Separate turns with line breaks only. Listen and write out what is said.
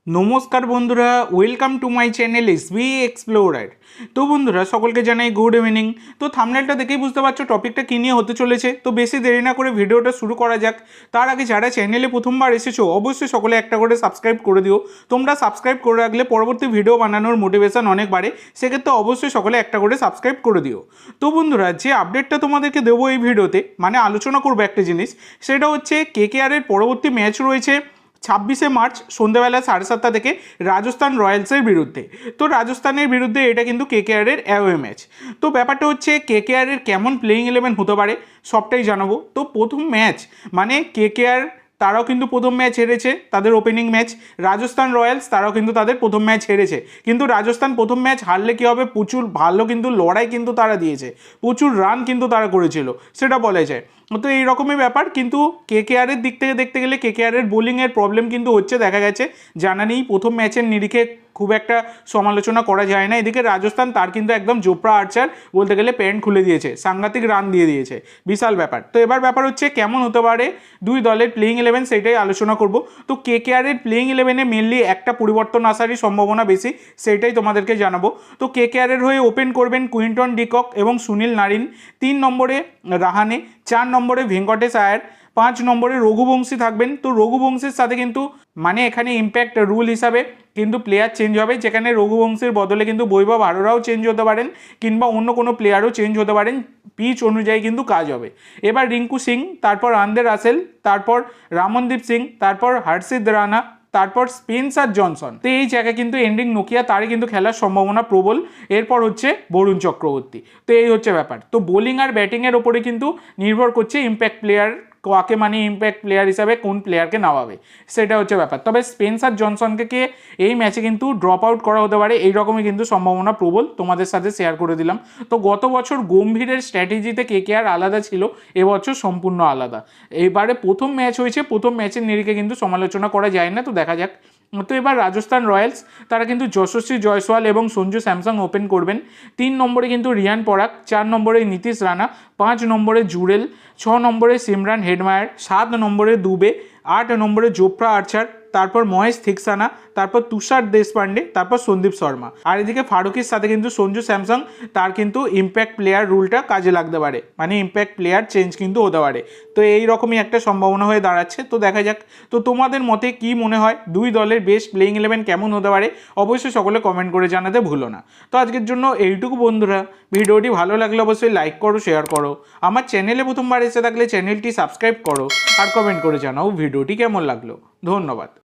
नमस्कार बंधुरा welcome to my channel SB Explorer. तो बंधुरा सकलके जानाई गुड इवनिंग। तो थामनेलटा देखेई बुझते पारछो टपिकटा कि निये होते चलेछे। तो बेशी देरी ना करे भिडियोटा शुरू करा जाक। तार आगे जारा चैनेले प्रथमबार एसेछो अवश्यई सकले एकटा करे सबस्क्राइब करे दिओ। तोमरा सबस्क्राइब करे राखले परबर्ती भिडियो बानानोर मोटिवेशन अनेक बाड़े, सेक्षेत्रे अवश्यई सकले एकटा करे सबस्क्राइब करे दिओ। तो बंधुरा जे आपडेटटा तोमादेरके देबो एई भिडियोते माने आलोचना करबो एकटा जिनिस, सेटा हच्छे केकेआर एर परबर्ती मैच रयेछे 26 मार्च सन्ध्याबेला 7:30 থেকে রাজস্থান রয়্যালসের বিরুদ্ধে। তো রাজস্থানের বিরুদ্ধে এটা কিন্তু কেকেআরের অ্যাওয়ে ম্যাচ। তো ব্যাপারটা হচ্ছে কেকেআরের কেমন প্লেইং 11 হতে পারে সবটাই জানাবো। তো প্রথম ম্যাচ মানে কেকেআর তারাও কিন্তু প্রথম ম্যাচ হেরেছে তাদের ওপেনিং ম্যাচ, রাজস্থান রয়্যালস তারাও কিন্তু তাদের প্রথম ম্যাচ হেরেছে। কিন্তু রাজস্থান প্রথম ম্যাচ হারলে কী হবে, প্রচুর ভালো কিন্তু লড়াই কিন্তু তারা দিয়েছে, প্রচুর রান কিন্তু তারা করেছিল, সেটা বলা যায়। তো এই রকমই ব্যাপার। কিন্তু কেকেআরের দিক থেকে দেখতে গেলে কেকেআরের বোলিংয়ের প্রবলেম কিন্তু হচ্ছে, দেখা গেছে জানা নেই প্রথম ম্যাচের নিরিখে খুব একটা সমালোচনা করা যায় না। এদিকে রাজস্থান তার কিন্তু একদম জোফরা আর্চার বলতে গেলে প্যান্ট খুলে দিয়েছে, সাংঘাতিক রান দিয়ে দিয়েছে, বিশাল ব্যাপার। তো এবার ব্যাপার হচ্ছে কেমন হতে পারে দুই দলের প্লেইং 11 সেটাই আলোচনা করব। তো কেকেআরের প্লেইং 11-এ মেনলি একটা পরিবর্তন আসারই সম্ভাবনা বেশি, সেটাই তোমাদেরকে জানাবো। তো কেকেআরের হয়ে ওপেন করবেন কুইন্টন ডিকক এবং সুনীল নারিন, 3 নম্বরে রাহানে, 4 নম্বরে ভেঙ্কটেশ আয়ার, 5 নম্বরে রঘুবংশী থাকবেন। তো রঘুবংশীর সাথে কিন্তু মানে এখানে ইম্প্যাক্ট রুল হিসাবে কিন্তু প্লেয়ার চেঞ্জ হবে, যেখানে রঘুবংশীর বদলে কিন্তু বৈভব আরোরাও চেঞ্জ হতে পারেন কিংবা অন্য কোনো প্লেয়ারও চেঞ্জ হতে পারেন, পিচ অনুযায়ী কিন্তু কাজ হবে। এবার রিঙ্কু সিং, তারপর আন্দ্রে রাসেল, তারপর রামনদীপ সিং, তারপর হর্ষিত রানা, তারপর স্পেন্সার জনসন। তো এই জায়গায় কিন্তু এন্ডিং নোকিয়া তারই কিন্তু খেলার সম্ভাবনা প্রবল। এরপর হচ্ছে বরুণ চক্রবর্তী। তো এই হচ্ছে ব্যাপার। তো বোলিং আর ব্যাটিংয়ের ওপরে কিন্তু নির্ভর করছে ইম্প্যাক্ট প্লেয়ার কাকে, মানে ইম্প্যাক্ট প্লেয়ার হিসাবে কোন প্লেয়ারকে নামাবে, সেটা হচ্ছে ব্যাপার। তবে স্পেন্সার জনসনকে এই ম্যাচে কিন্তু ড্রপ আউট করা হতে পারে, এইরকমই কিন্তু সম্ভাবনা প্রবল, তোমাদের সাথে শেয়ার করে দিলাম। তো গত বছর গম্ভীরের স্ট্র্যাটেজিতে কেকেআর আলাদা ছিল, এবছর সম্পূর্ণ আলাদা। এবারে প্রথম ম্যাচ হয়েছে, প্রথম ম্যাচের নিরিখে কিন্তু সমালোচনা করা যায় না, তো দেখা যাক। তো এবার রাজস্থান রয়্যালস তারা কিন্তু যশস্বী জয়সওয়াল এবং সঞ্জু স্যামসং ওপেন করবেন। 3 নম্বরে কিন্তু রিয়ান পরাগ, 4 নম্বরে নীতিশ রানা, 5 নম্বরে জুরেল, 6 নম্বরে সিমরান হেডমায়ার, 7 নম্বরে দুবে, 8 নম্বরে জোফরা আর্চার, তারপর মহেশ থিকসানা, তারপর তুষার দেশপান্ডে, তারপর সন্দীপ শর্মা। আর এদিকে ফারুকির সাথে কিন্তু সঞ্জু স্যামসং তার কিন্তু ইম্প্যাক্ট প্লেয়ার রুলটা কাজে লাগতে পারে, মানে ইম্প্যাক্ট প্লেয়ার চেঞ্জ কিন্তু হতে পারে। তো এই রকমই একটা সম্ভাবনা হয়ে দাঁড়াচ্ছে, তো দেখা যাক। তো তোমাদের মতে কি মনে হয় দুই দলের বেস্ট প্লেইং 11 কেমন হতে পারে অবশ্যই সকলে কমেন্ট করে জানাতে ভুলো না। তো আজকের জন্য এইটুকু বন্ধুরা, ভিডিওটি ভালো লাগলে অবশ্যই লাইক করো, শেয়ার করো, আমার চ্যানেলে প্রথমবার এসে থাকলে চ্যানেলটি সাবস্ক্রাইব করো আর কমেন্ট করে জানাও ভিডিওটি কেমন লাগলো। ধন্যবাদ।